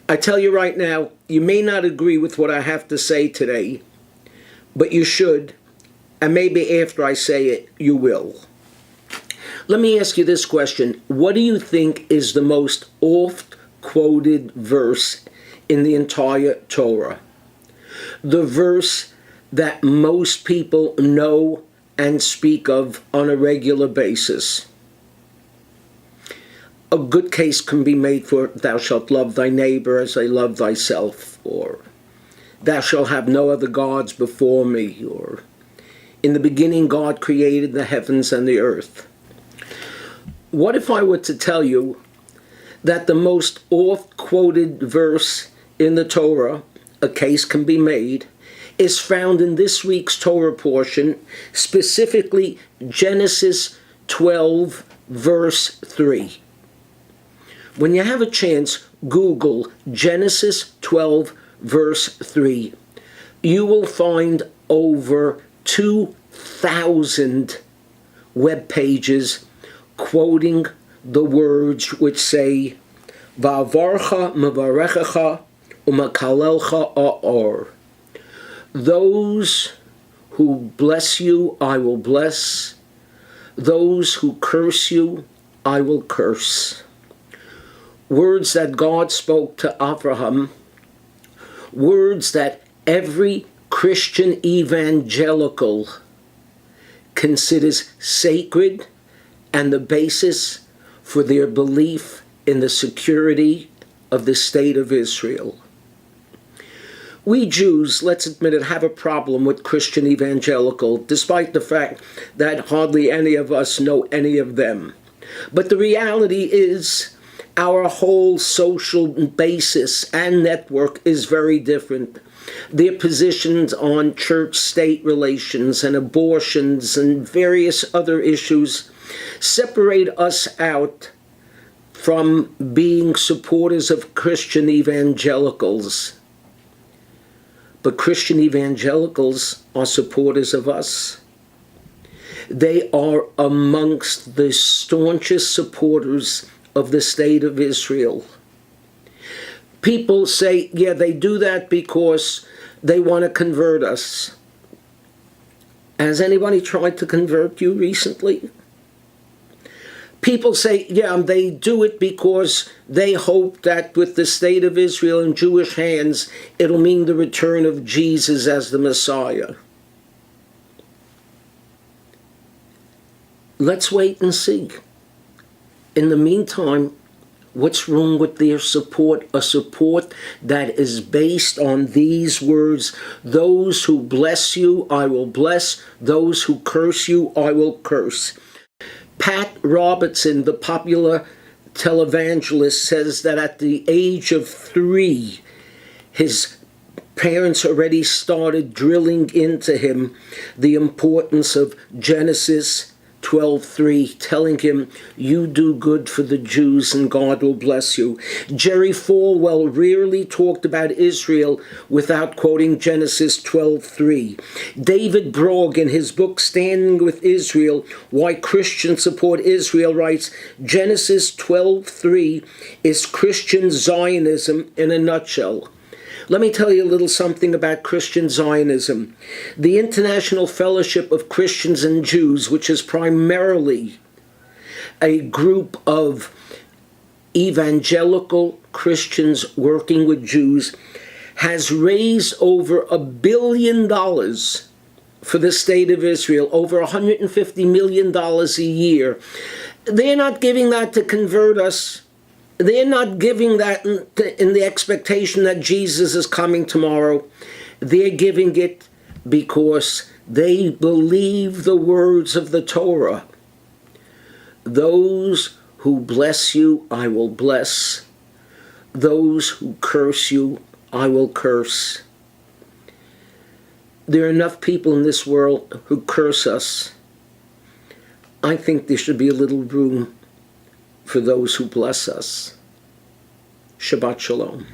I tell you right now, you may not agree with what I have to say today, but you should, and maybe after I say it, you will. Let me ask you this question. What do you think is the most oft-quoted verse in the entire Torah? The verse that most people know and speak of on a regular basis. A good case can be made for thou shalt love thy neighbor as I love thyself, or thou shalt have no other gods before me, or in the beginning God created the heavens and the earth. What if I were to tell you that the most oft-quoted verse in the Torah, a case can be made, is found in this week's Torah portion, specifically Genesis 12, verse 3. When you have a chance, Google Genesis 12, verse 3. You will find over 2,000 web pages quoting the words which say, Va'avarcha mevarechecha umakalelcha a'or. Those who bless you, I will bless. Those who curse you, I will curse. Words that God spoke to Abraham, words that every Christian evangelical considers sacred and the basis for their belief in the security of the state of Israel. We Jews, let's admit it, have a problem with Christian evangelical, despite the fact that hardly any of us know any of them. But the reality is, our whole social basis and network is very different. Their positions on church-state relations and abortions and various other issues separate us out from being supporters of Christian evangelicals. But Christian evangelicals are supporters of us. They are amongst the staunchest supporters of the state of Israel. People say, yeah, they do that because they want to convert us. Has anybody tried to convert you recently? People say, yeah, they do it because they hope that with the state of Israel in Jewish hands, it'll mean the return of Jesus as the Messiah. Let's wait and see. In the meantime, what's wrong with their support? A support that is based on these words, those who bless you, I will bless. Those who curse you, I will curse. Pat Robertson, the popular televangelist, says that at the age of 3, his parents already started drilling into him the importance of Genesis 12:3, telling him, you do good for the Jews and God will bless you. Jerry Falwell rarely talked about Israel without quoting Genesis 12:3. David Brogg, in his book Standing with Israel, Why Christians Support Israel, writes, Genesis 12:3 is Christian Zionism in a nutshell. Let me tell you a little something about Christian Zionism. The International Fellowship of Christians and Jews, which is primarily a group of evangelical Christians working with Jews, has raised over $1 billion for the state of Israel, over $150 million a year. They're not giving that to convert us. They're not giving that in the expectation that Jesus is coming tomorrow. They're giving it because they believe the words of the Torah. Those who bless you, I will bless. Those who curse you, I will curse. There are enough people in this world who curse us. I think there should be a little room for those who bless us. Shabbat Shalom.